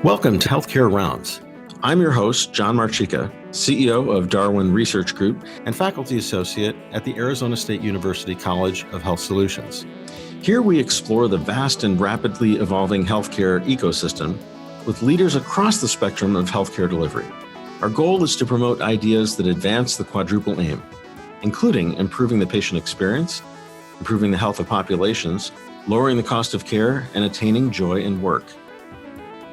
Welcome to Healthcare Rounds. I'm your host, John Marchica, CEO of Darwin Research Group and Faculty Associate at the Arizona State University College of Health Solutions. Here we explore the vast and rapidly evolving healthcare ecosystem with leaders across the spectrum of healthcare delivery. Our goal is to promote ideas that advance the quadruple aim, including improving the patient experience, improving the health of populations, lowering the cost of care, and attaining joy in work.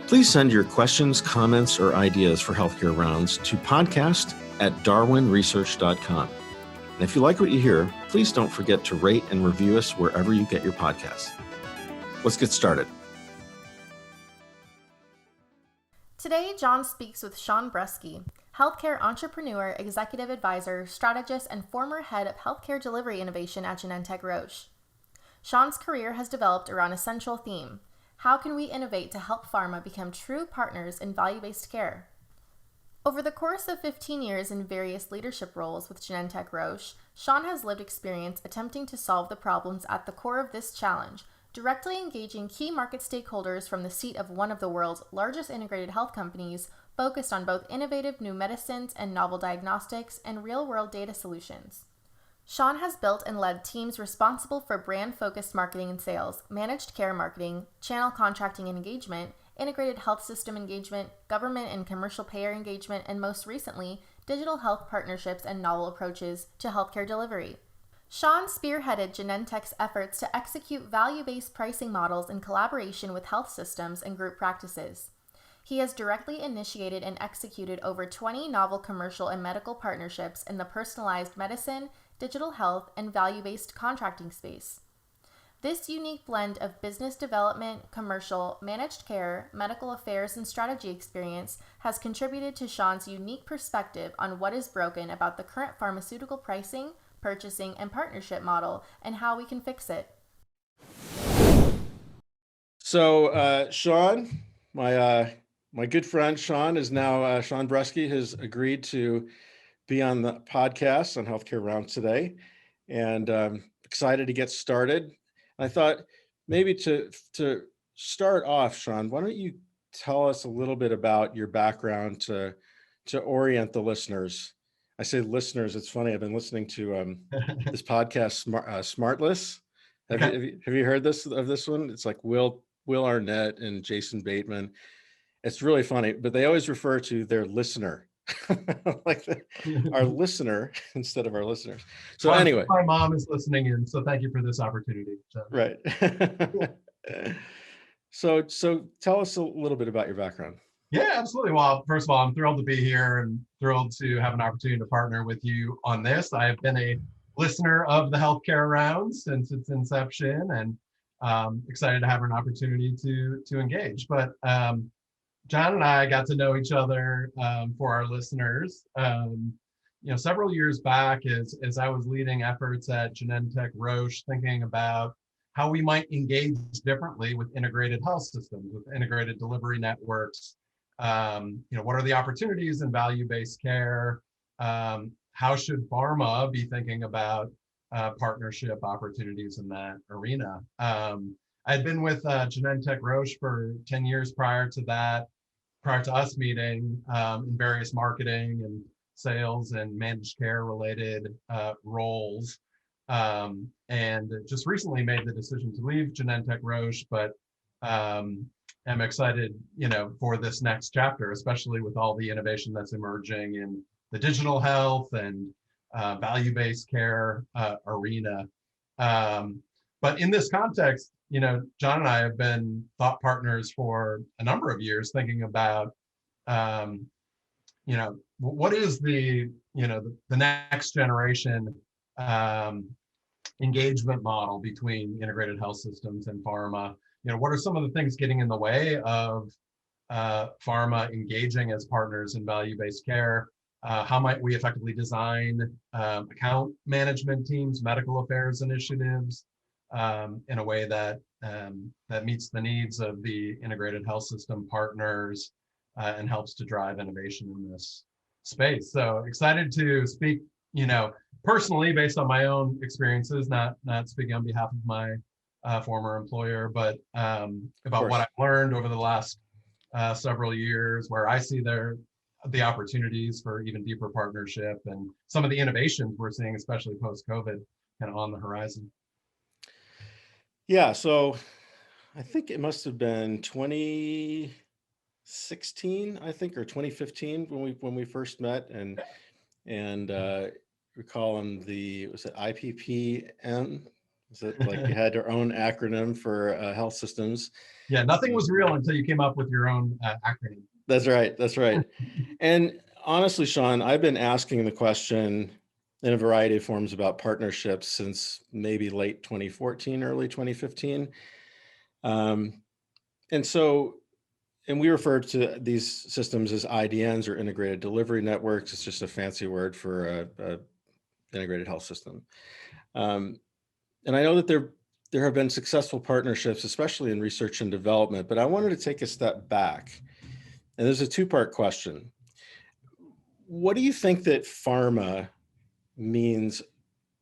Please send your questions, comments, or ideas for Healthcare Rounds to podcast@darwinresearch.com. And if you like what you hear, please don't forget to rate and review us wherever you get your podcasts. Let's get started. Today, John speaks with Sean Brusky, healthcare entrepreneur, executive advisor, strategist, and former head of healthcare delivery innovation at Genentech Roche. Sean's career has developed around a central theme: how can we innovate to help pharma become true partners in value-based care? Over the course of 15 years in various leadership roles with Genentech Roche, Sean has lived experience attempting to solve the problems at the core of this challenge, directly engaging key market stakeholders from the seat of one of the world's largest integrated health companies, focused on both innovative new medicines and novel diagnostics and real-world data solutions. Sean has built and led teams responsible for brand-focused marketing and sales, managed care marketing, channel contracting and engagement, integrated health system engagement, government and commercial payer engagement, and most recently, digital health partnerships and novel approaches to healthcare delivery. Sean spearheaded Genentech's efforts to execute value-based pricing models in collaboration with health systems and group practices. He has directly initiated and executed over 20 novel commercial and medical partnerships in the personalized medicine, digital health, and value-based contracting space. This unique blend of business development, commercial, managed care, medical affairs, and strategy experience has contributed to Sean's unique perspective on what is broken about the current pharmaceutical pricing, purchasing, and partnership model, and how we can fix it. So, Sean, my good friend Sean is now, Sean Brusky has agreed to be on the podcast on Healthcare Rounds today, and excited to get started. I thought maybe to start off, Sean, why don't you tell us a little bit about your background to orient the listeners? I say listeners, it's funny, I've been listening to this podcast, Smartless. Have you heard of this one? It's like Will Arnett and Jason Bateman. It's really funny, but they always refer to their listener. Like our listener instead of our listeners. So anyway, my mom is listening in, so thank you for this opportunity. Right. So tell us a little bit about your background. Yeah, absolutely. Well, first of all, I'm thrilled to be here and thrilled to have an opportunity to partner with you on this. I have been a listener of the Healthcare Rounds since its inception, and excited to have an opportunity to engage. But John and I got to know each other, for our listeners, several years back as I was leading efforts at Genentech Roche, thinking about how we might engage differently with integrated health systems, with integrated delivery networks. What are the opportunities in value-based care? How should pharma be thinking about partnership opportunities in that arena? I'd been with Genentech Roche for 10 years prior to us meeting, in various marketing and sales and managed care related roles, and just recently made the decision to leave Genentech Roche, but am excited for this next chapter, especially with all the innovation that's emerging in the digital health and value-based care arena. But in this context, John and I have been thought partners for a number of years, thinking about, what is the next generation engagement model between integrated health systems and pharma? What are some of the things getting in the way of pharma engaging as partners in value-based care? How might we effectively design account management teams, medical affairs initiatives, in a way that meets the needs of the integrated health system partners, and helps to drive innovation in this space. So excited to speak, personally, based on my own experiences, not speaking on behalf of my former employer, but about what I've learned over the last several years, where I see the opportunities for even deeper partnership and some of the innovations we're seeing, especially post-COVID, kind of on the horizon. Yeah, so I think it must have been 2016, I think, or 2015 when we first met, and we call them was it IPPN? Is it like you had your own acronym for health systems? Yeah, nothing was real until you came up with your own acronym. That's right. That's right. And honestly, Sean, I've been asking the question in a variety of forms about partnerships since maybe late 2014, early 2015. Um, and so, and we refer to these systems as IDNs, or integrated delivery networks. It's just a fancy word for a integrated health system. And I know that there have been successful partnerships, especially in research and development, but I wanted to take a step back. And there's a two-part question. What do you think that pharma means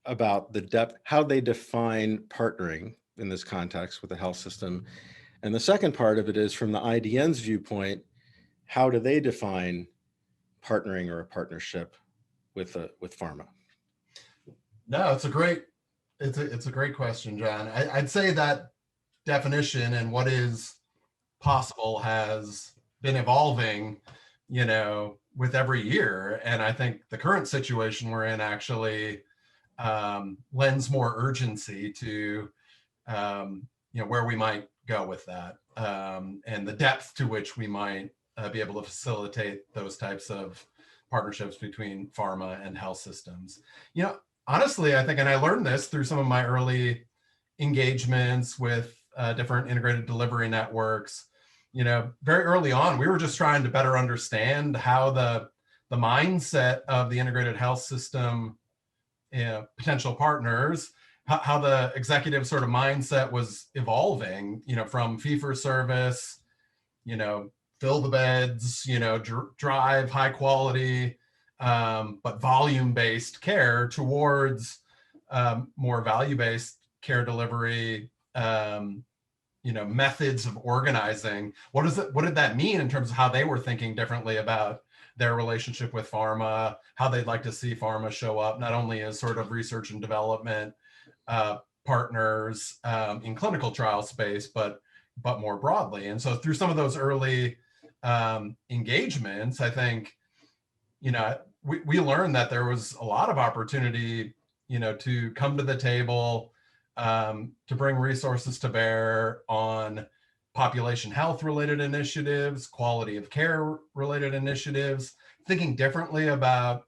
about the depth, how they define partnering in this context with the health system? And the second part of it is, from the IDN's viewpoint, how do they define partnering or a partnership with pharma? No, it's a great question, John. I'd say that definition and what is possible has been evolving, with every year. And I think the current situation we're in actually lends more urgency to, where we might go with that, and the depth to which we might be able to facilitate those types of partnerships between pharma and health systems. Honestly, I think, and I learned this through some of my early engagements with different integrated delivery networks. Very early on, we were just trying to better understand how the mindset of the integrated health system potential partners, how the executive sort of mindset was evolving, from fee for service, fill the beds, drive high quality, but volume-based care, towards more value-based care delivery, methods of organizing. What did that mean in terms of how they were thinking differently about their relationship with pharma, how they'd like to see pharma show up, not only as sort of research and development partners in clinical trial space, but more broadly. And so through some of those early engagements, I think, we learned that there was a lot of opportunity, to come to the table, to bring resources to bear on population health related initiatives, quality of care related initiatives, thinking differently about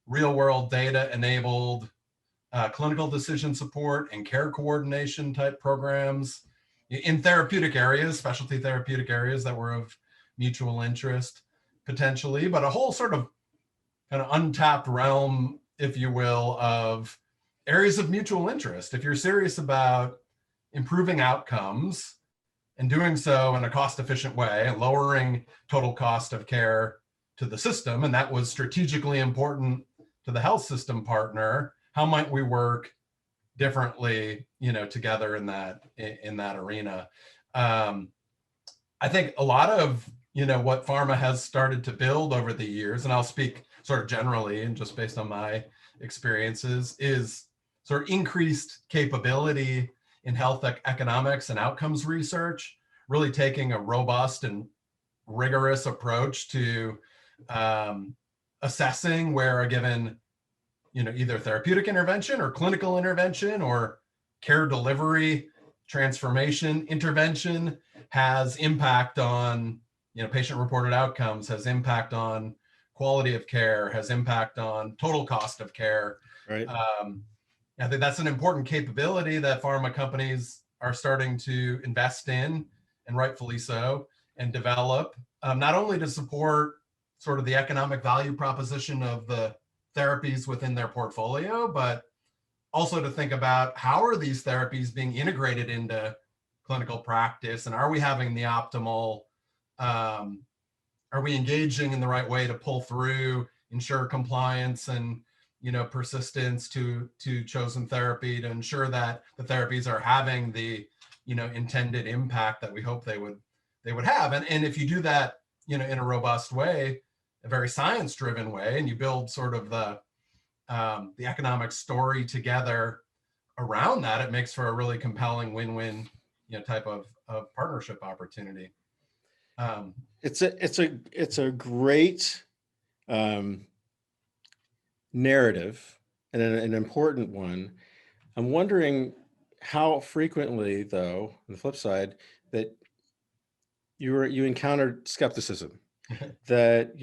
real world data enabled clinical decision support and care coordination type programs in therapeutic areas, specialty therapeutic areas that were of mutual interest potentially, but a whole sort of kind of untapped realm, if you will, of areas of mutual interest. If you're serious about improving outcomes and doing so in a cost-efficient way and lowering total cost of care to the system, and that was strategically important to the health system partner, how might we work differently, together in that arena? I think a lot of, what pharma has started to build over the years, and I'll speak sort of generally and just based on my experiences, is sort of increased capability in health economics and outcomes research, really taking a robust and rigorous approach to assessing where a given, either therapeutic intervention or clinical intervention or care delivery transformation intervention has impact on, patient reported outcomes, has impact on quality of care, has impact on total cost of care. Right. I think that's an important capability that pharma companies are starting to invest in, and rightfully so, and develop, not only to support sort of the economic value proposition of the therapies within their portfolio, but also to think about how are these therapies being integrated into clinical practice, and are we having the optimal, are we engaging in the right way to pull through, ensure compliance and persistence to chosen therapy, to ensure that the therapies are having the intended impact that we hope they they would have. And if you do that, in a robust way, a very science-driven way, and you build sort of the economic story together around that, it makes for a really compelling win-win, type of partnership opportunity. It's a great narrative and an important one. I'm wondering how frequently, though, on the flip side, that you encountered skepticism that,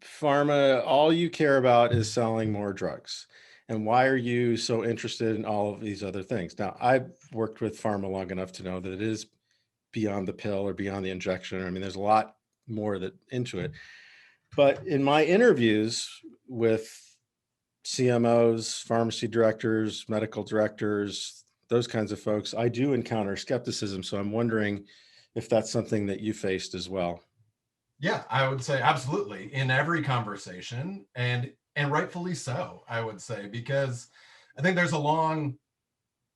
pharma, all you care about is selling more drugs. And why are you so interested in all of these other things? Now, I've worked with pharma long enough to know that it is beyond the pill or beyond the injection. I mean, there's a lot more into it. But in my interviews with CMOs, pharmacy directors, medical directors, those kinds of folks, I do encounter skepticism. So I'm wondering if that's something that you faced as well. Yeah, I would say absolutely in every conversation, and rightfully so, I would say, because I think there's a long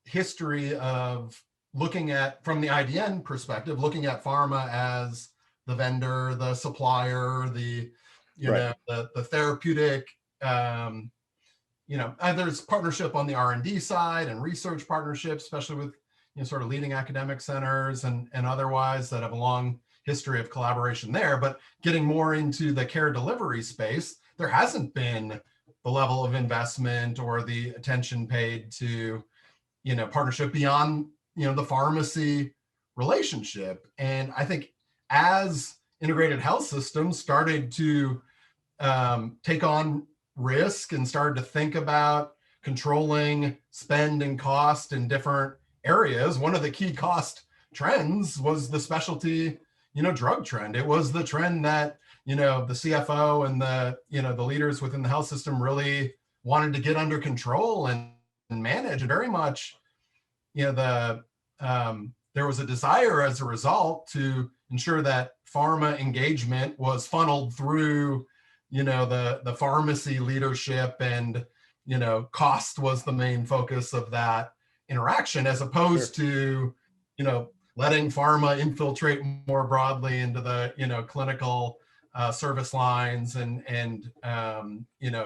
history of looking at, from the IDN perspective, looking at pharma as the vendor, the supplier, the therapeutic, there's partnership on the R&D side and research partnerships, especially with sort of leading academic centers and otherwise that have a long history of collaboration there. But getting more into the care delivery space, there hasn't been the level of investment or the attention paid to partnership beyond the pharmacy relationship. And I think as integrated health systems started to take on risk and started to think about controlling spend and cost in different areas, one of the key cost trends was the specialty drug trend. It was the trend that the CFO and the leaders within the health system really wanted to get under control and manage. And very much there was a desire as a result to ensure that pharma engagement was funneled through the pharmacy leadership, and cost was the main focus of that interaction, as opposed to letting pharma infiltrate more broadly into the clinical service lines and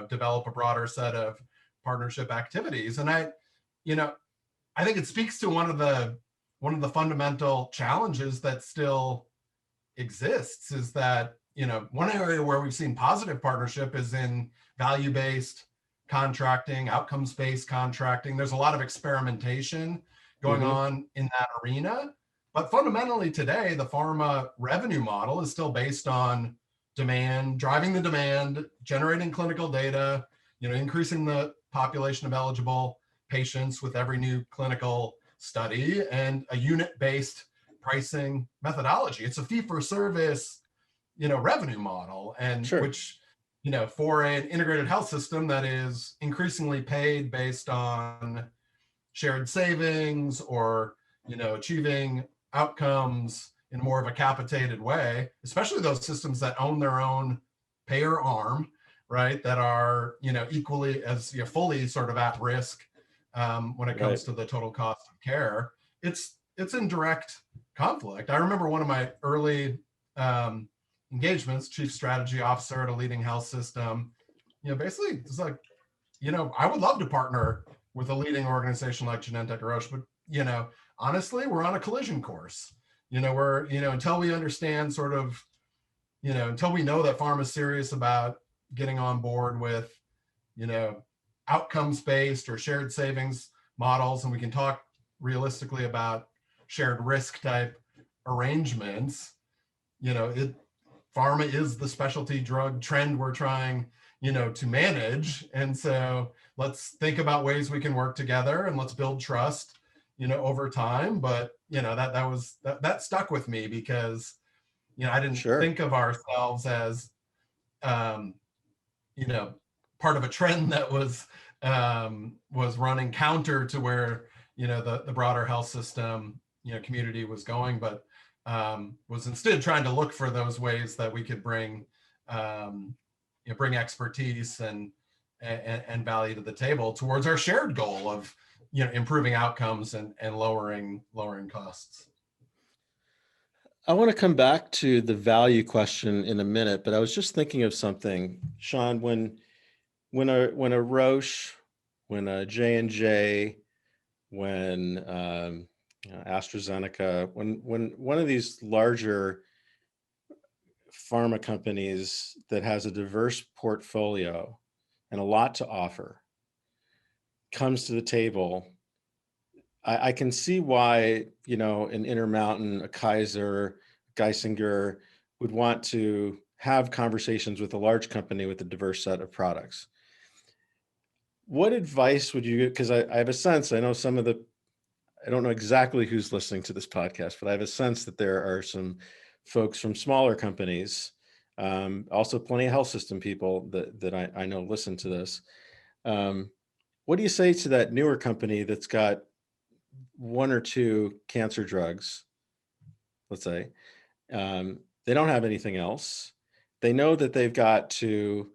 develop a broader set of partnership activities. And I think it speaks to one of the fundamental challenges that still exists, is that one area where we've seen positive partnership is in value-based contracting, outcomes-based contracting. There's a lot of experimentation going on in that arena. But fundamentally today, the pharma revenue model is still based on demand, driving the demand, generating clinical data, increasing the population of eligible patients with every new clinical study, and a unit-based pricing methodology. It's a fee-for-service revenue model, and which for an integrated health system that is increasingly paid based on shared savings or achieving outcomes in more of a capitated way, especially those systems that own their own payer arm, right, that are equally as fully sort of at risk when it comes to the total cost of care. It's in direct conflict. I remember one of my early engagements, chief strategy officer at a leading health system, basically it's like, I would love to partner with a leading organization like Genentech or Roche, but honestly, we're on a collision course. We're until we understand sort of, until we know that pharma is serious about getting on board with outcomes-based or shared savings models, and we can talk realistically about shared risk type arrangements, pharma is the specialty drug trend we're trying, to manage. And so let's think about ways we can work together, and let's build trust, over time. But, that stuck with me because, I didn't think of ourselves as, part of a trend that was running counter to where, the broader health system, community was going, but was instead trying to look for those ways that we could bring expertise and value to the table towards our shared goal of improving outcomes and lowering costs. I want to come back to the value question in a minute, but I was just thinking of something, Sean, when a Roche, when a J&J, when AstraZeneca, when one of these larger pharma companies that has a diverse portfolio and a lot to offer comes to the table, I can see why, an Intermountain, a Kaiser, Geisinger would want to have conversations with a large company with a diverse set of products. What advice would you, because I have a sense, I don't know exactly who's listening to this podcast, but I have a sense that there are some folks from smaller companies, also plenty of health system people that I know listen to this. What do you say to that newer company that's got one or two cancer drugs, let's say? They don't have anything else. They know that they've got to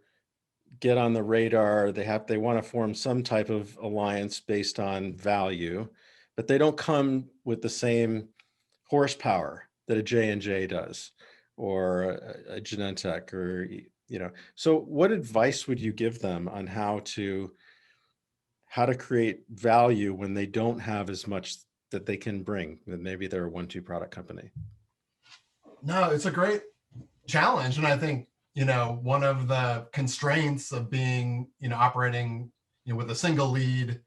get on the radar. They want to form some type of alliance based on value, but they don't come with the same horsepower that a J&J does, or a Genentech, or so what advice would you give them on how to create value when they don't have as much that they can bring, that maybe they're a 1-2 product company? No, it's a great challenge. And I think, one of the constraints of being, operating, with a single lead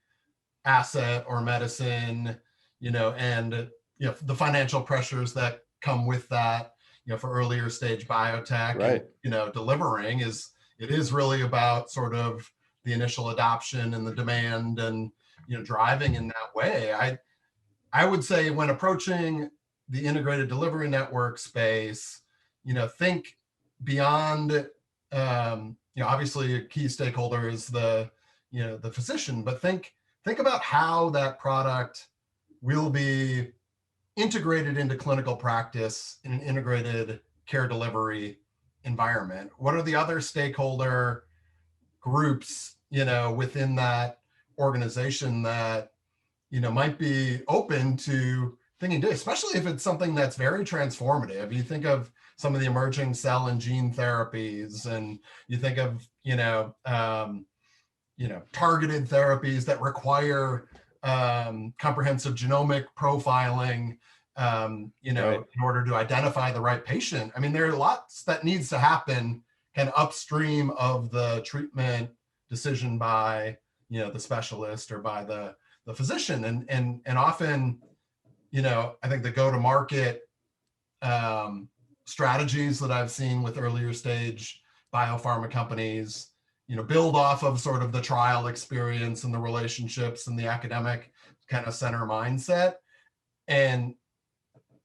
asset or medicine, and, the financial pressures that come with that, for earlier stage biotech, Right. and, delivering it is really about sort of the initial adoption and the demand and, driving in that way. I would say when approaching the integrated delivery network space, think beyond, obviously a key stakeholder is the physician, but think about how that product will be integrated into clinical practice in an integrated care delivery environment. What are the other stakeholder groups, within that organization that, might be open to thinking, especially if it's something that's very transformative. You think of some of the emerging cell and gene therapies, and you think of, targeted therapies that require comprehensive genomic profiling, Right. in order to identify the right patient. I mean, there are lots that needs to happen kind of upstream of the treatment decision by, the specialist or by the physician. And often, I think the go-to-market strategies that I've seen with earlier stage biopharma companies, build off of sort of the trial experience and the relationships and the academic kind of center mindset, and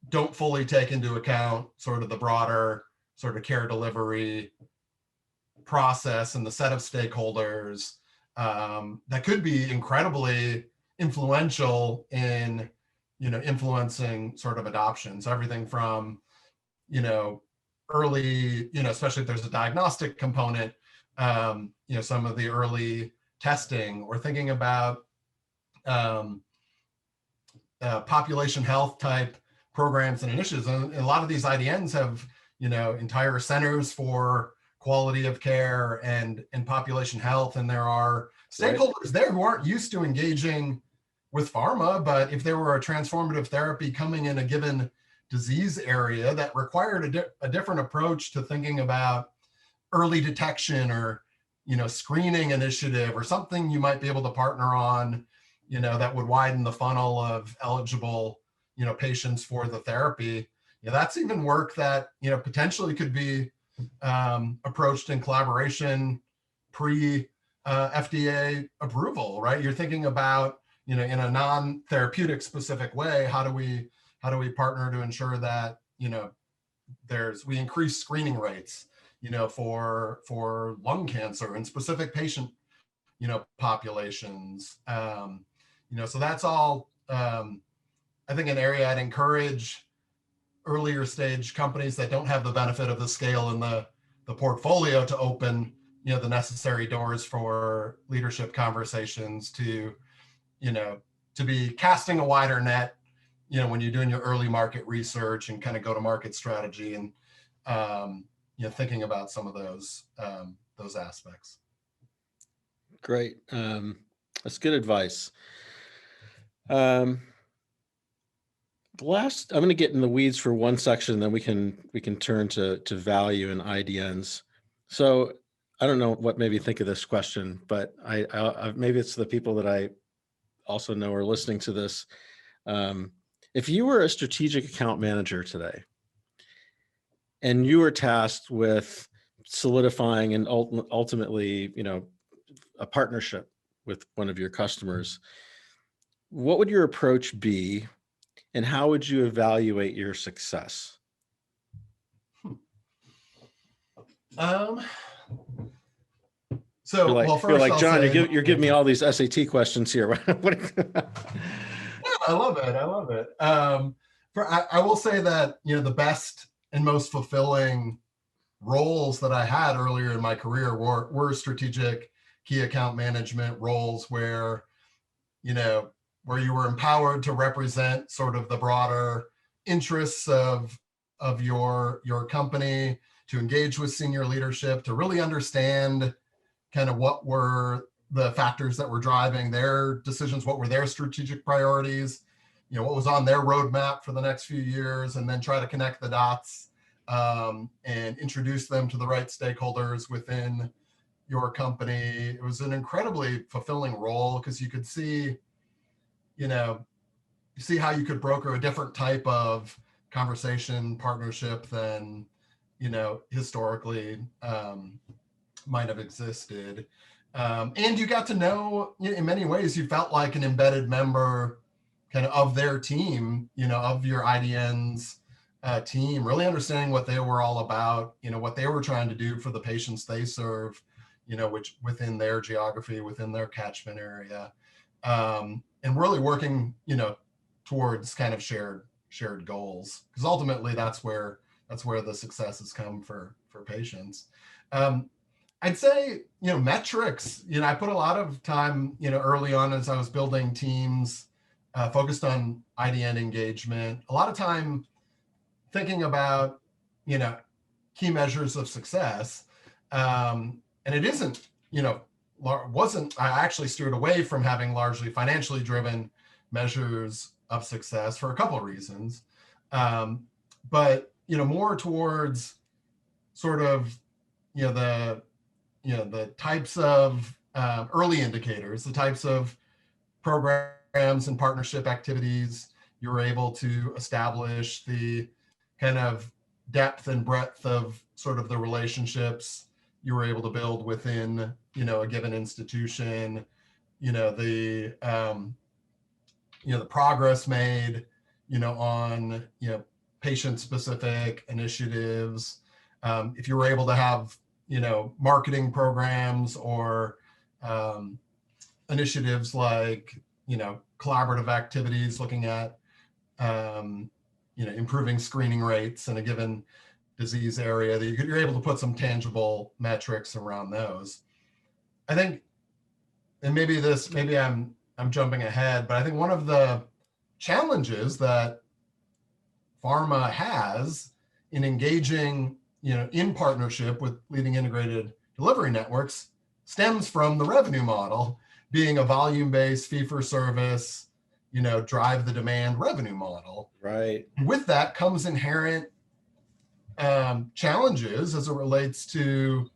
don't fully take into account sort of the broader sort of care delivery process and the set of stakeholders that could be incredibly influential in, influencing sort of adoption. So everything from, early, especially if there's a diagnostic component, some of the early testing, or thinking about population health type programs and initiatives. And a lot of these IDNs have, entire centers for quality of care and population health. And there are stakeholders there who aren't used to engaging with pharma, but if there were a transformative therapy coming in a given disease area that required a different approach to thinking about early detection, or, screening initiative, or something you might be able to partner on, that would widen the funnel of eligible, patients for the therapy. That's even work that, potentially could be approached in collaboration pre FDA approval, right? You're thinking about, in a non-therapeutic specific way, how do we partner to ensure that, we increase screening rates, for lung cancer and specific patient, populations. So that's all, I think, an area I'd encourage earlier stage companies that don't have the benefit of the scale and the portfolio to open, the necessary doors for leadership conversations to, to be casting a wider net, when you're doing your early market research and kind of go to market strategy and, thinking about some of those aspects. Great. That's good advice. I'm going to get in the weeds for one section, then we can turn to value and IDNs. So I don't know what made me think of this question, but I maybe it's the people that I also know are listening to this. If you were a strategic account manager today, and you were tasked with solidifying and ultimately, a partnership with one of your customers, what would your approach be, and how would you evaluate your success? So, well, first, like, John, you're giving me all these SAT questions here. I love it. I will say that, the best and most fulfilling roles that I had earlier in my career were strategic key account management roles where you were empowered to represent sort of the broader interests of your company, to engage with senior leadership, to really understand kind of what were the factors that were driving their decisions, what were their strategic priorities, what was on their roadmap for the next few years, and then try to connect the dots and introduce them to the right stakeholders within your company. It was an incredibly fulfilling role because you could see, how you could broker a different type of conversation, partnership than, historically might have existed. And you got to know, in many ways, you felt like an embedded member kind of their team, of your IDN's team, really understanding what they were all about, what they were trying to do for the patients they serve, which within their geography, within their catchment area, and really working, towards kind of shared goals, because ultimately that's where the successes come for patients. I'd say, metrics, I put a lot of time, early on as I was building teams focused on IDN engagement, a lot of time thinking about, key measures of success. And it isn't, I actually steered away from having largely financially driven measures of success for a couple of reasons. But, more towards sort of, the types of early indicators, the types of programs and partnership activities you were able to establish, the kind of depth and breadth of sort of the relationships you were able to build within, a given institution, the progress made, on, patient-specific initiatives. If you were able to have, marketing programs or initiatives like, collaborative activities looking at, improving screening rates in a given disease area, that you're able to put some tangible metrics around those. I think, and maybe I'm jumping ahead, but I think one of the challenges that pharma has in engaging, in partnership with leading integrated delivery networks stems from the revenue model being a volume-based fee-for-service, drive the demand revenue model. Right. With that comes inherent challenges as it relates to,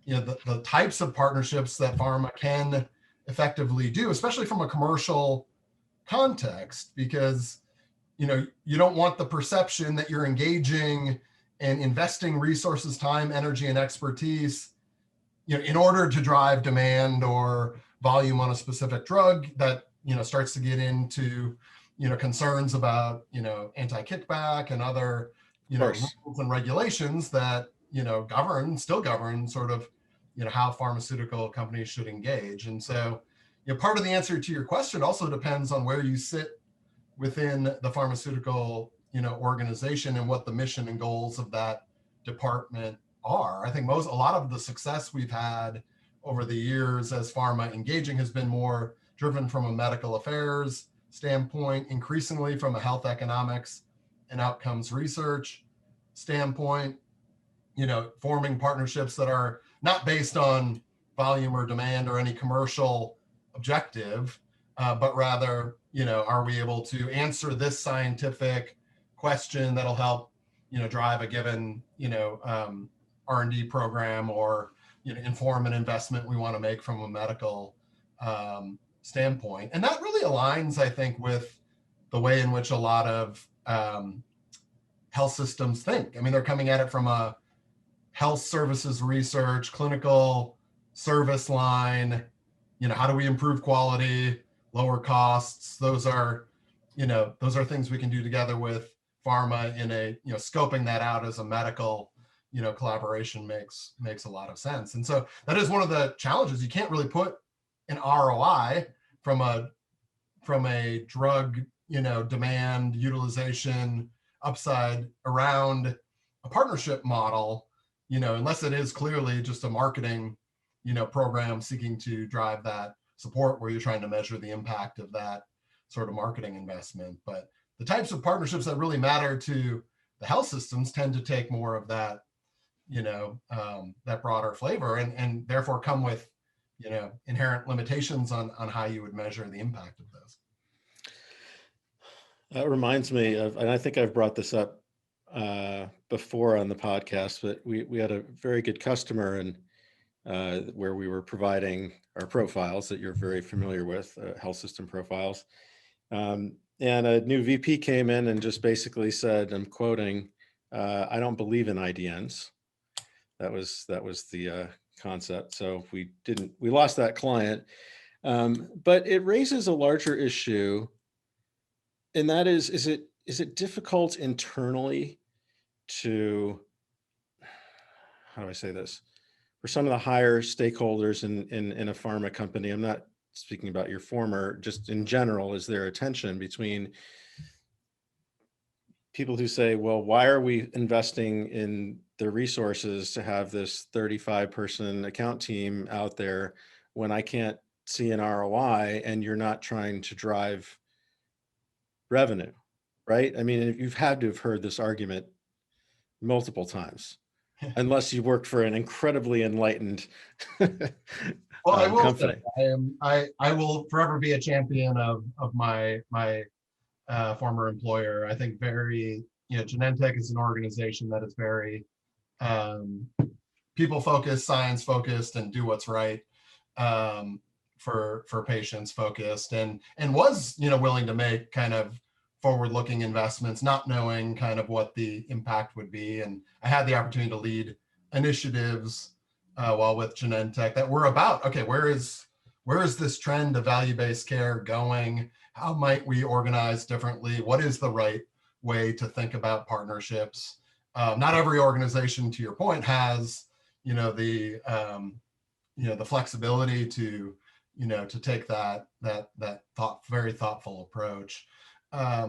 the types of partnerships that pharma can effectively do, especially from a commercial context, because, you don't want the perception that you're engaging and investing resources, time, energy, and expertise, in order to drive demand or volume on a specific drug that, starts to get into, concerns about, anti-kickback and other, rules and regulations that, still govern sort of, how pharmaceutical companies should engage. And so, part of the answer to your question also depends on where you sit within the pharmaceutical, organization and what the mission and goals of that department are. I think a lot of the success we've had over the years as pharma engaging has been more driven from a medical affairs standpoint, increasingly from a health economics and outcomes research standpoint, forming partnerships that are not based on volume or demand or any commercial objective, but rather, are we able to answer this scientific question that'll help, drive a given, R&D program, or, inform an investment we want to make from a medical standpoint. And that really aligns, I think, with the way in which a lot of health systems think. I mean, they're coming at it from a health services research, clinical service line, how do we improve quality, lower costs? Those are things we can do together with pharma in a, scoping that out as a medical, collaboration makes a lot of sense. And so that is one of the challenges. You can't really put an ROI from a drug, demand, utilization, upside around a partnership model, unless it is clearly just a marketing, program seeking to drive that support where you're trying to measure the impact of that sort of marketing investment. But the types of partnerships that really matter to the health systems tend to take more of that, that broader flavor, and therefore come with, inherent limitations on how you would measure the impact of those. That reminds me of, and I think I've brought this up before on the podcast, but we had a very good customer, and where we were providing our profiles that you're very familiar with, health system profiles. And a new VP came in and just basically said, I'm quoting, I don't believe in IDNs. That was the concept. So we lost that client. But it raises a larger issue. And that is it difficult internally to, how do I say this? For some of the higher stakeholders in a pharma company, I'm not speaking about your former, just in general, is there a tension between people who say, well, why are we investing in the resources to have this 35-person account team out there when I can't see an ROI and you're not trying to drive revenue, right? I mean, you've had to have heard this argument multiple times. Unless you work for an incredibly enlightened I will company. Say, I will forever be a champion of my former employer. I think Genentech is an organization that is very people focused, science focused, and do what's right for patients focused, and was willing to make kind of forward-looking investments, not knowing kind of what the impact would be. And I had the opportunity to lead initiatives while with Genentech that were about, okay, where is this trend of value-based care going? How might we organize differently? What is the right way to think about partnerships? Not every organization, to your point, has the flexibility to take that very thoughtful approach. I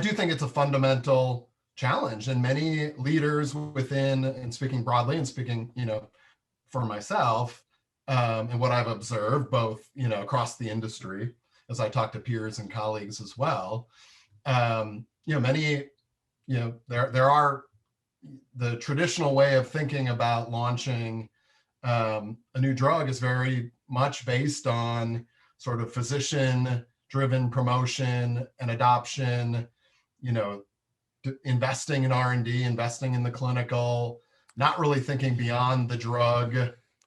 do think it's a fundamental challenge, and many leaders within, and speaking broadly and speaking, for myself, and what I've observed both, across the industry, as I talk to peers and colleagues as well, many, there are the traditional way of thinking about launching a new drug is very much based on sort of physician-driven promotion and adoption, investing in R&D, investing in the clinical, not really thinking beyond the drug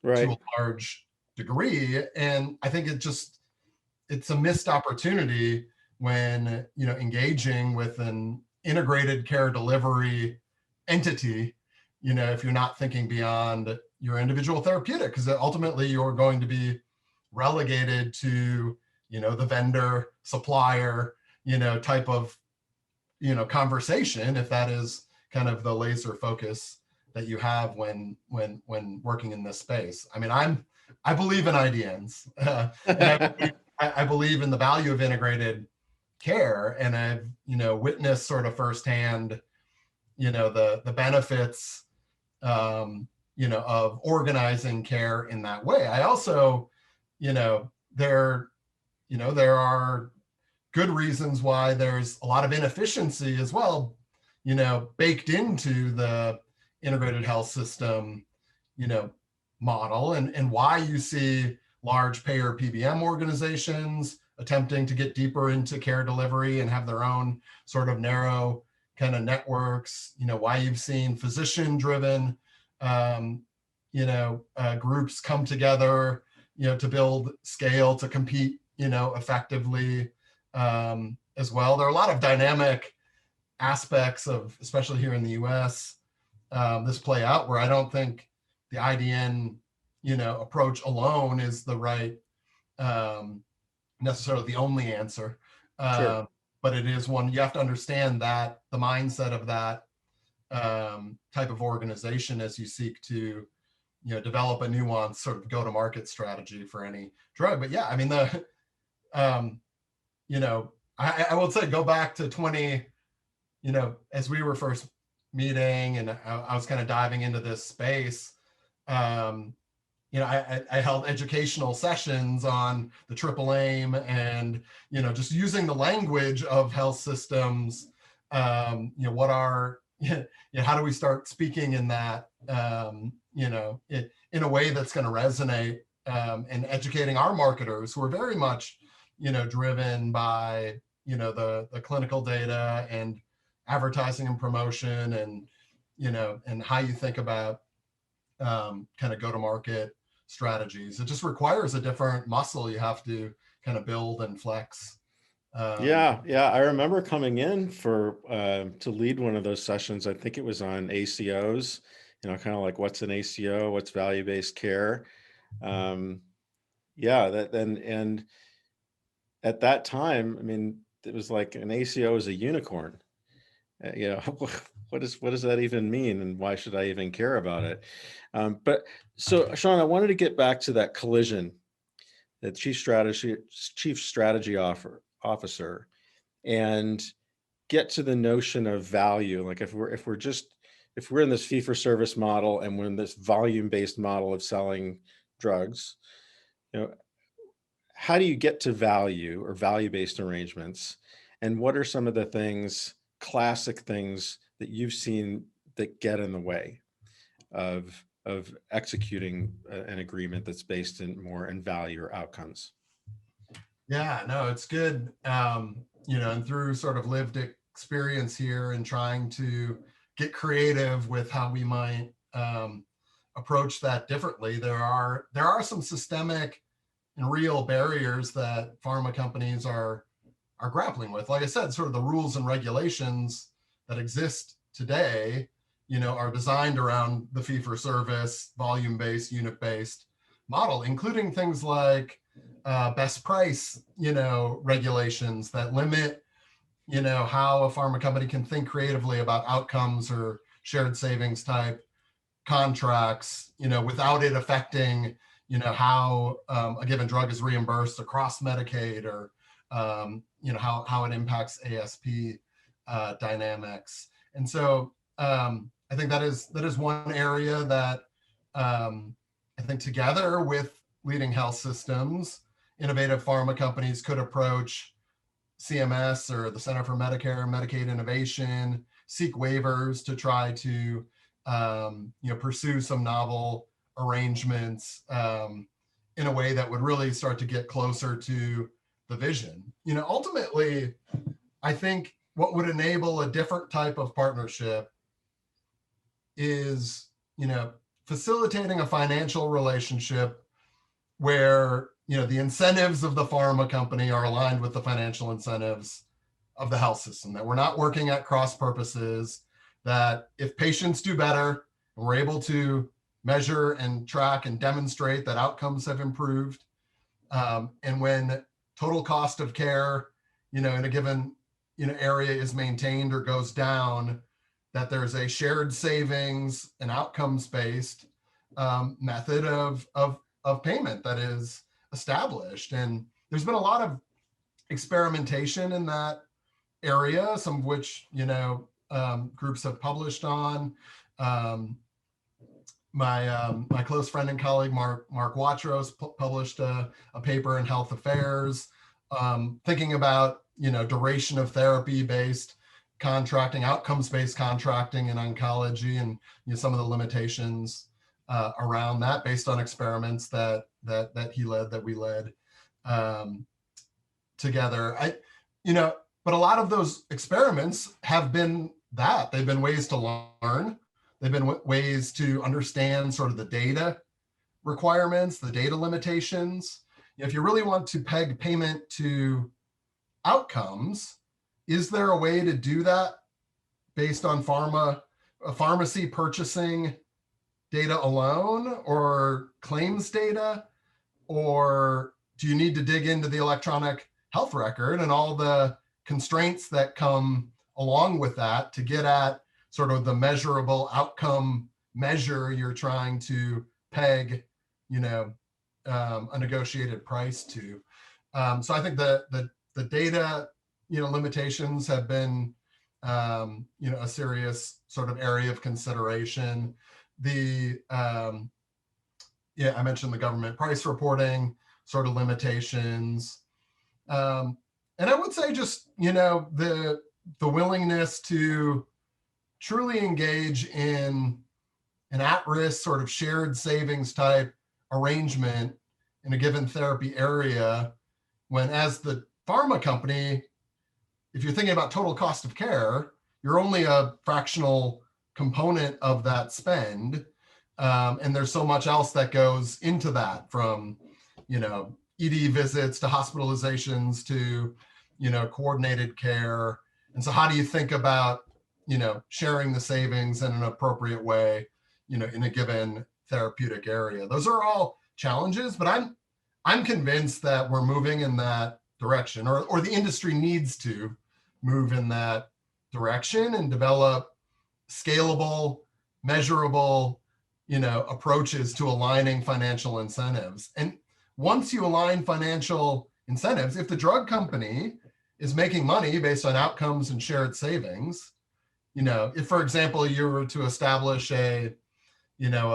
right. to a large degree. And I think it's a missed opportunity when, engaging with an integrated care delivery entity, if you're not thinking beyond your individual therapeutic, because ultimately you're going to be relegated to, the vendor supplier, type of, conversation, if that is kind of the laser focus that you have when working in this space. I mean, I believe in IDNs, and I believe in the value of integrated care, and I've witnessed sort of firsthand the benefits of organizing care in that way. I also there are good reasons why there's a lot of inefficiency as well, baked into the integrated health system, model, and why you see large payer PBM organizations attempting to get deeper into care delivery and have their own sort of narrow kind of networks, why you've seen physician-driven, groups come together, to build scale, to compete, effectively, as well. There are a lot of dynamic aspects of, especially here in the US, this play out where I don't think the IDN, approach alone is the right, necessarily the only answer. Sure. But it is one, you have to understand that the mindset of that type of organization as you seek to, develop a nuanced sort of go-to-market strategy for any drug. But yeah, I mean, I will say, go back to 20, as we were first meeting and I was kind of diving into this space, I held educational sessions on the triple aim and, just using the language of health systems, what are, how do we start speaking in that, in a way that's going to resonate, and educating our marketers who are very much, driven by, the clinical data and advertising and promotion and, and how you think about kind of go-to-market strategies. It just requires a different muscle you have to kind of build and flex. Yeah. I remember coming in for to lead one of those sessions. I think it was on ACOs, kind of like what's an ACO, what's value-based care. And at that time, I mean, it was like an ACO is a unicorn. What does that even mean, and why should I even care about it? But so, Sean, I wanted to get back to that collision, the chief strategy officer, and get to the notion of value. Like if we're in this fee-for-service model and we're in this volume-based model of selling drugs, how do you get to value or value-based arrangements? And what are some of the classic things that you've seen that get in the way of executing an agreement that's based more in value or outcomes? Yeah, no, it's good. And through sort of lived experience here and trying to get creative with how we might approach that differently, there are some systemic and real barriers that pharma companies are grappling with. Like I said, sort of the rules and regulations that exist today, are designed around the fee-for-service, volume-based, unit-based model, including things like best price, regulations that limit, how a pharma company can think creatively about outcomes or shared savings type contracts, without it affecting, how a given drug is reimbursed across Medicaid or, how it impacts ASP dynamics. And so I think that is one area that I think together with leading health systems, innovative pharma companies could approach CMS or the Center for Medicare and Medicaid Innovation, seek waivers to try to pursue some novel arrangements in a way that would really start to get closer to the vision. Ultimately, I think what would enable a different type of partnership is, facilitating a financial relationship where, the incentives of the pharma company are aligned with the financial incentives of the health system, that we're not working at cross purposes, that if patients do better and we're able to measure and track and demonstrate that outcomes have improved, and when total cost of care, in a given area is maintained or goes down, that there's a shared savings and outcomes-based method of payment that is established. And there's been a lot of experimentation in that area, some of which, groups have published on. My close friend and colleague, Mark Watros, published a paper in Health Affairs thinking about, duration of therapy based contracting, outcomes based contracting in oncology, and some of the limitations around that based on experiments that he led, that we led together. But a lot of those experiments have been they've been ways to learn. They've been ways to understand sort of the data requirements, the data limitations. If you really want to peg payment to outcomes, is there a way to do that based on pharmacy purchasing data alone, or claims data? Or do you need to dig into the electronic health record and all the constraints that come along with that to get at sort of the measurable outcome measure you're trying to peg, a negotiated price to? So I think the data, limitations have been, a serious sort of area of consideration. I mentioned the government price reporting sort of limitations. And I would say just, the willingness to truly engage in an at-risk sort of shared savings type arrangement in a given therapy area, when as the pharma company, if you're thinking about total cost of care, you're only a fractional component of that spend. And there's so much else that goes into that, from, ED visits to hospitalizations to, coordinated care. And so how do you think about, sharing the savings in an appropriate way, in a given therapeutic area? Those are all challenges, but I'm convinced that we're moving in that direction, or the industry needs to move in that direction and develop scalable, measurable, approaches to aligning financial incentives. And once you align financial incentives, if the drug company is making money based on outcomes and shared savings, if, for example, you were to establish a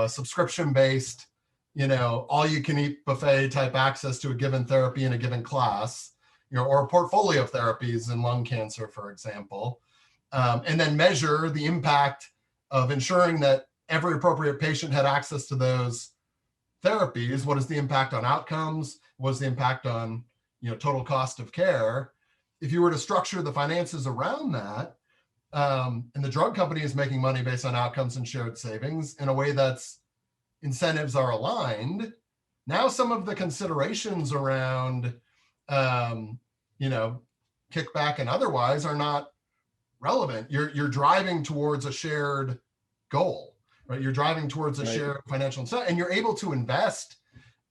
subscription-based, all-you-can-eat buffet type access to a given therapy in a given class, or a portfolio of therapies in lung cancer, for example, and then measure the impact of ensuring that every appropriate patient had access to those therapies. What is the impact on outcomes? What is the impact on, total cost of care? If you were to structure the finances around that, and the drug company is making money based on outcomes and shared savings in a way that's incentives are aligned, now some of the considerations around, kickback and otherwise are not relevant. You're driving towards a shared goal, right? You're driving towards a shared financial incentive, and you're able to invest,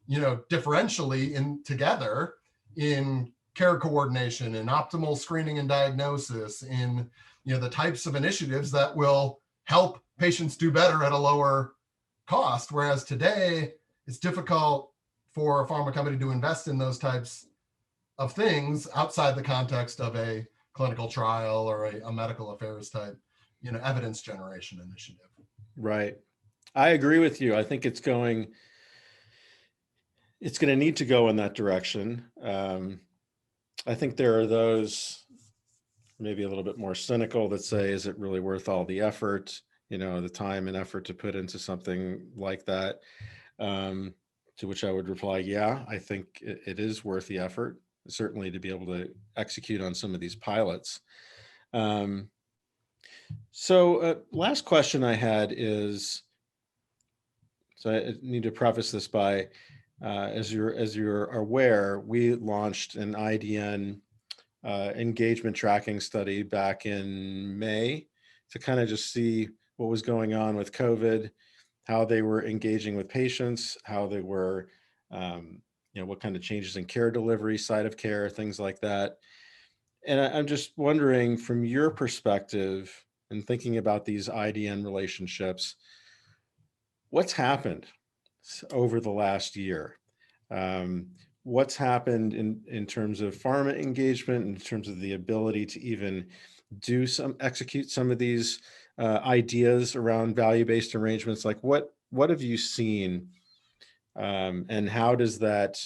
differentially together in care coordination and optimal screening and diagnosis, in the types of initiatives that will help patients do better at a lower cost. Whereas today, it's difficult for a pharma company to invest in those types of things outside the context of a clinical trial or a medical affairs type, evidence generation initiative. Right. I agree with you. I think it's going to need to go in that direction. I think there are those maybe a little bit more cynical that say, is it really worth all the effort, the time and effort to put into something like that? To which I would reply, yeah, I think it is worth the effort, certainly to be able to execute on some of these pilots. So last question I had is, so I need to preface this by, as you're aware, we launched an IDN engagement tracking study back in May to kind of just see what was going on with COVID, how they were engaging with patients, how they were, what kind of changes in care delivery, site of care, things like that. And I'm just wondering, from your perspective and thinking about these IDN relationships, what's happened over the last year? What's happened in terms of pharma engagement, in terms of the ability to even execute some of these ideas around value-based arrangements? Like what have you seen, and how does that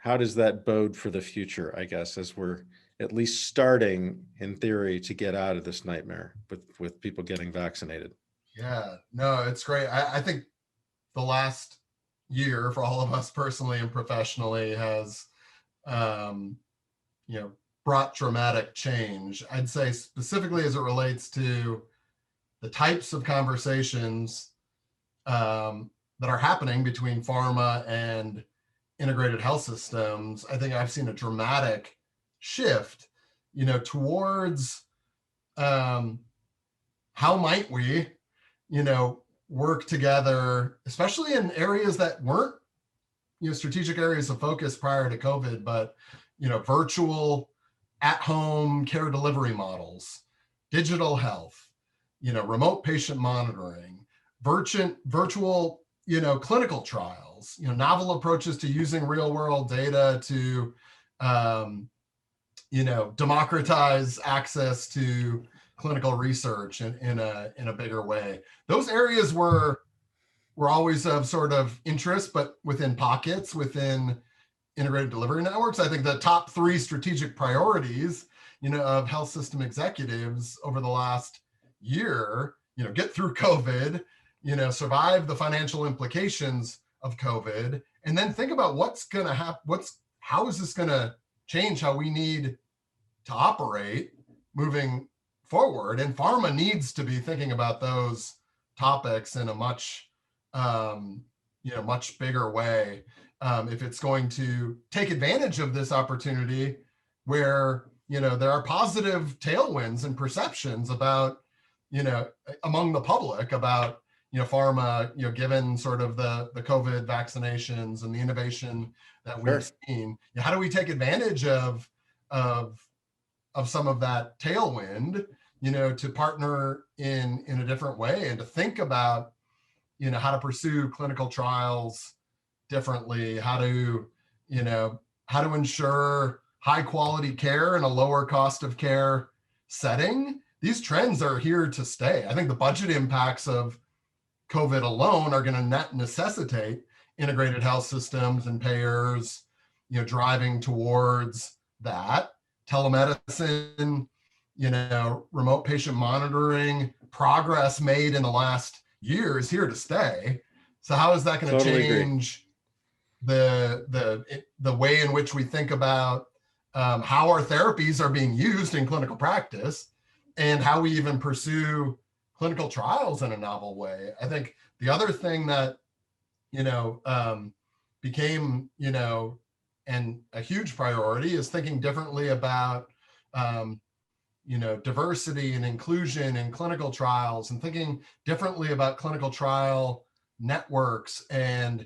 how does that bode for the future, I guess, as we're at least starting in theory to get out of this nightmare with people getting vaccinated? Yeah, no, it's great. I think the last year for all of us personally and professionally has, um, brought dramatic change. I'd say specifically as it relates to the types of conversations that are happening between pharma and integrated health systems. I think I've seen a dramatic shift, towards how might we, work together, especially in areas that weren't, strategic areas of focus prior to COVID, but, virtual at-home care delivery models, digital health, remote patient monitoring, virtual, clinical trials, novel approaches to using real world data to, democratize access to clinical research in a bigger way. Those areas were always of sort of interest, but within pockets, within integrated delivery networks. I think the top 3 strategic priorities, of health system executives over the last year, get through COVID, survive the financial implications of COVID, and then think about what's going to happen. How is this going to change how we need to operate moving forward? And pharma needs to be thinking about those topics in a much, much bigger way. If it's going to take advantage of this opportunity where, there are positive tailwinds and perceptions about, among the public about, pharma, given sort of the COVID vaccinations and the innovation that we've seen, how do we take advantage of some of that tailwind, to partner in a different way and to think about, how to pursue clinical trials differently, how to ensure high quality care and a lower cost of care setting. These trends are here to stay. I think the budget impacts of COVID alone are going to necessitate integrated health systems and payers, driving towards that. Telemedicine, remote patient monitoring, progress made in the last year is here to stay. So how is that going to change the way in which we think about how our therapies are being used in clinical practice and how we even pursue clinical trials in a novel way? I think the other thing that, became, and a huge priority is thinking differently about, diversity and inclusion in clinical trials, and thinking differently about clinical trial networks, and,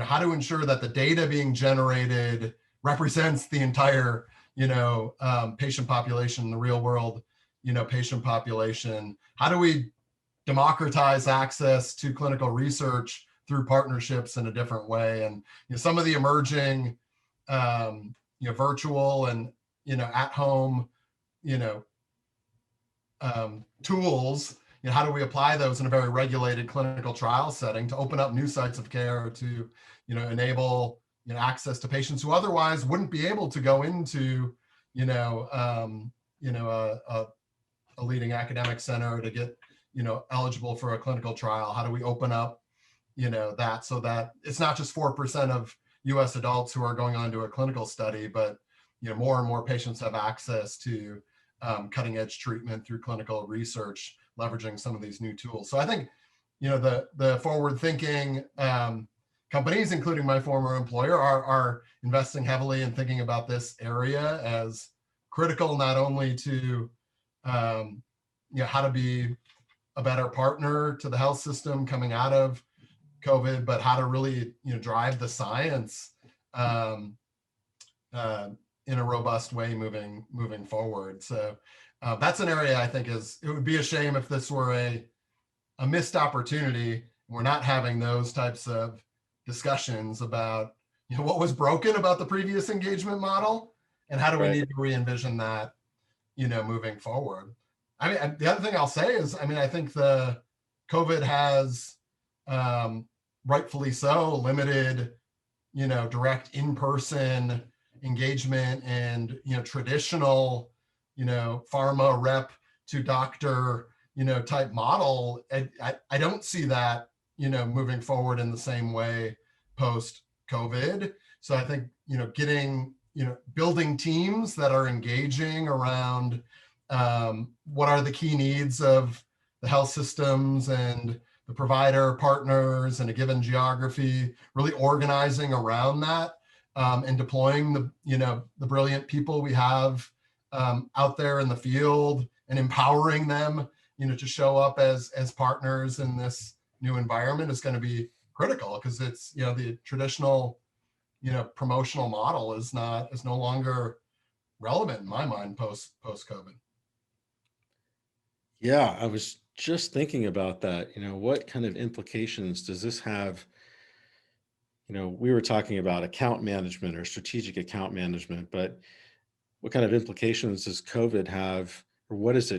how to ensure that the data being generated represents the entire, patient population, the real world, patient population. How do we democratize access to clinical research through partnerships in a different way? And some of the emerging, virtual and at home, tools. How do we apply those in a very regulated clinical trial setting to open up new sites of care, to enable access to patients who otherwise wouldn't be able to go into a leading academic center to get eligible for a clinical trial? How do we open up that so that it's not just 4% of US adults who are going on to a clinical study, but more and more patients have access to cutting edge treatment through clinical research, leveraging some of these new tools. So I think the forward thinking companies, including my former employer, are investing heavily in thinking about this area as critical, not only to how to be a better partner to the health system coming out of COVID, but how to really drive the science in a robust way moving forward. So that's an area I think it would be a shame if this were a missed opportunity. We're not having those types of discussions about what was broken about the previous engagement model and how do we need to re-envision that moving forward. I mean, the other thing I'll say is, I think the COVID has rightfully so limited direct in-person engagement and, traditional, pharma rep to doctor, type model. I don't see that, moving forward in the same way post COVID. So I think, getting, building teams that are engaging around what are the key needs of the health systems and the provider partners in a given geography, really organizing around that, and deploying the brilliant people we have out there in the field and empowering them, to show up as partners in this new environment is going to be critical, because it's, the traditional, promotional model is no longer relevant in my mind post COVID. Yeah, I was just thinking about that. What kind of implications does this have? We were talking about account management or strategic account management, but what kind of implications does COVID have, or what has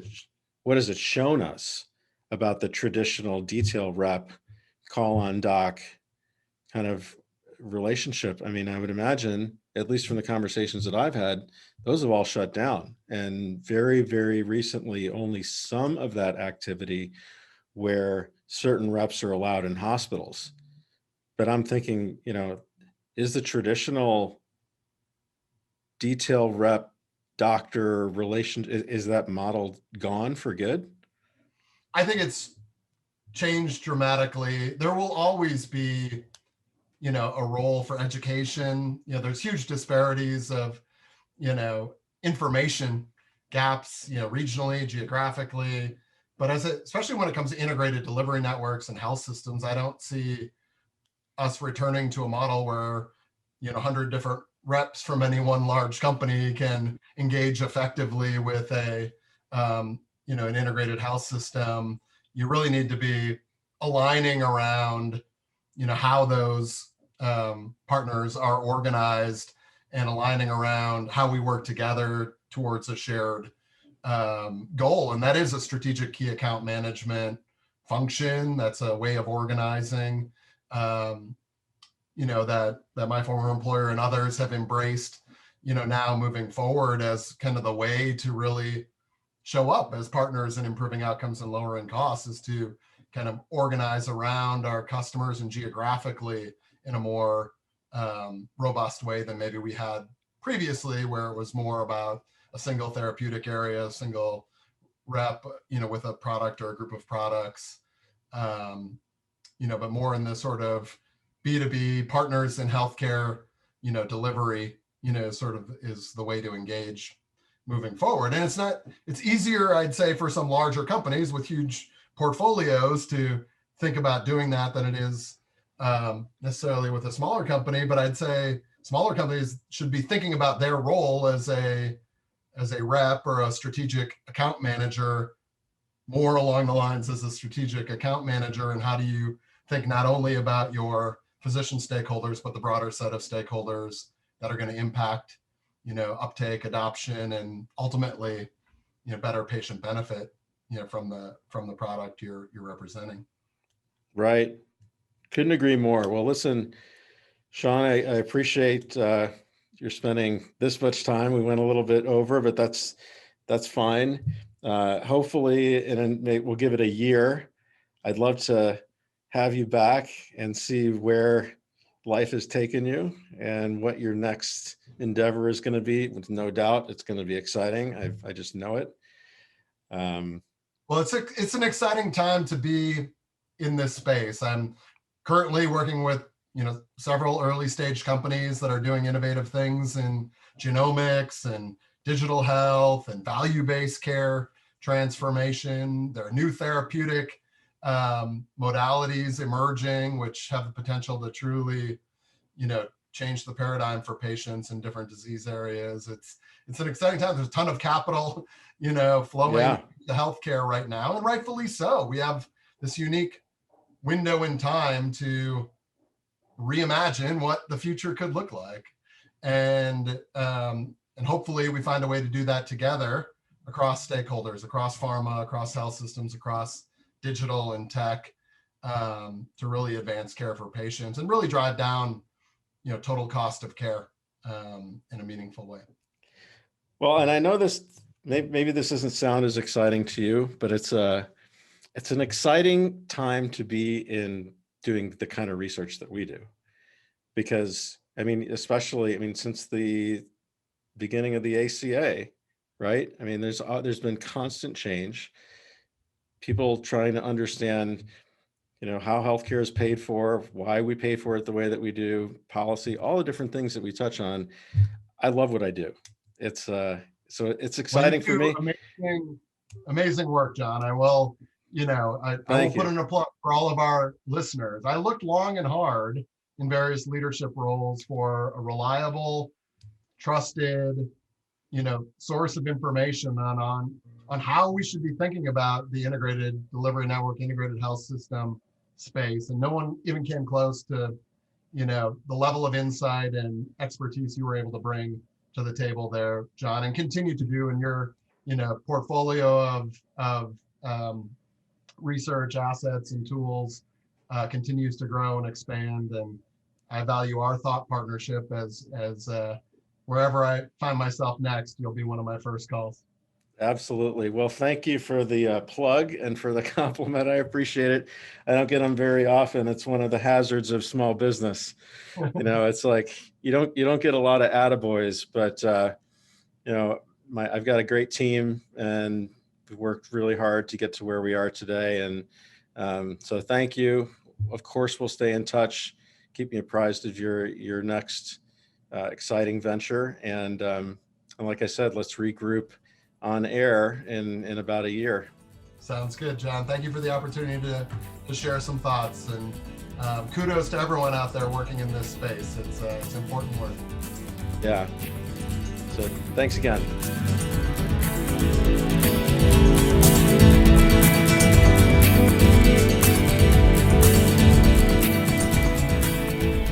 it shown us about the traditional detail rep, call on doc kind of relationship? I mean, I would imagine, at least from the conversations that I've had, those have all shut down. And very, very recently, only some of that activity where certain reps are allowed in hospitals. But I'm thinking, is the traditional detail rep doctor relation, is that model gone for good? I think it's changed dramatically. There will always be, a role for education. There's huge disparities of, information gaps, regionally, geographically. But especially when it comes to integrated delivery networks and health systems, I don't see us returning to a model where, 100 different reps from any one large company can engage effectively with an integrated health system. You really need to be aligning around, how those partners are organized and aligning around how we work together towards a shared goal. And that is a strategic key account management function. That's a way of organizing, that my former employer and others have embraced, now moving forward as kind of the way to really show up as partners in improving outcomes and lowering costs, is to kind of organize around our customers and geographically in a more robust way than maybe we had previously, where it was more about a single therapeutic area, a single rep, with a product or a group of products, but more in the sort of B2B partners in healthcare, delivery, sort of is the way to engage moving forward. And it's easier, I'd say, for some larger companies with huge portfolios to think about doing that than it is necessarily with a smaller company. But I'd say smaller companies should be thinking about their role as a rep or a strategic account manager more along the lines as a strategic account manager. And how do you think not only about your physician stakeholders, but the broader set of stakeholders that are going to impact, uptake, adoption, and ultimately, better patient benefit, from the product you're representing. Right. Couldn't agree more. Well, listen, Sean, I appreciate you're spending this much time. We went a little bit over, but that's fine. Hopefully, and we'll give it a year. I'd love to have you back and see where life has taken you and what your next endeavor is going to be. With no doubt, it's going to be exciting. I just know it. Well, it's an exciting time to be in this space. I'm currently working with, several early stage companies that are doing innovative things in genomics and digital health and value-based care transformation. There are new therapeutic modalities emerging, which have the potential to truly, change the paradigm for patients in different disease areas. It's an exciting time. There's a ton of capital, flowing to healthcare right now, and rightfully so. We have this unique window in time to reimagine what the future could look like, and hopefully we find a way to do that together across stakeholders, across pharma, across health systems, across digital and tech, to really advance care for patients and really drive down total cost of care in a meaningful way. Well, and I know this, maybe this doesn't sound as exciting to you, but it's an exciting time to be in doing the kind of research that we do. Because, especially, since the beginning of the ACA, right? There's been constant change. People trying to understand, how healthcare is paid for, why we pay for it the way that we do, policy, all the different things that we touch on. I love what I do. It's so it's exciting for me. Amazing work, John. I will, I will put in a plug for all of our listeners. I looked long and hard in various leadership roles for a reliable, trusted, source of information on how we should be thinking about the integrated delivery network, integrated health system space. And no one even came close to, the level of insight and expertise you were able to bring to the table there, John, and continue to do in your, portfolio of research assets and tools continues to grow and expand. And I value our thought partnership as wherever I find myself next, you'll be one of my first calls. Absolutely. Well, thank you for the plug and for the compliment. I appreciate it. I don't get them very often. It's one of the hazards of small business. It's like you don't get a lot of attaboys, but I've got a great team and we've worked really hard to get to where we are today. And so thank you. Of course, we'll stay in touch. Keep me apprised of your next exciting venture. And like I said, let's regroup on air in about a year. Sounds good, John. Thank you for the opportunity to share some thoughts, and kudos to everyone out there working in this space. It's important work. Yeah. So thanks again.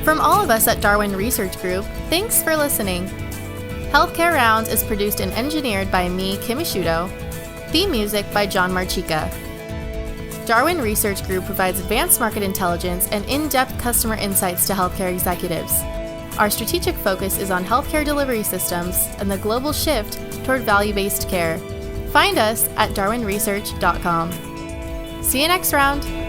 From all of us at Darwin Research Group, thanks for listening. Healthcare Rounds is produced and engineered by me, Kim Ishudo. Theme music by John Marchica. Darwin Research Group provides advanced market intelligence and in-depth customer insights to healthcare executives. Our strategic focus is on healthcare delivery systems and the global shift toward value-based care. Find us at darwinresearch.com. See you next round.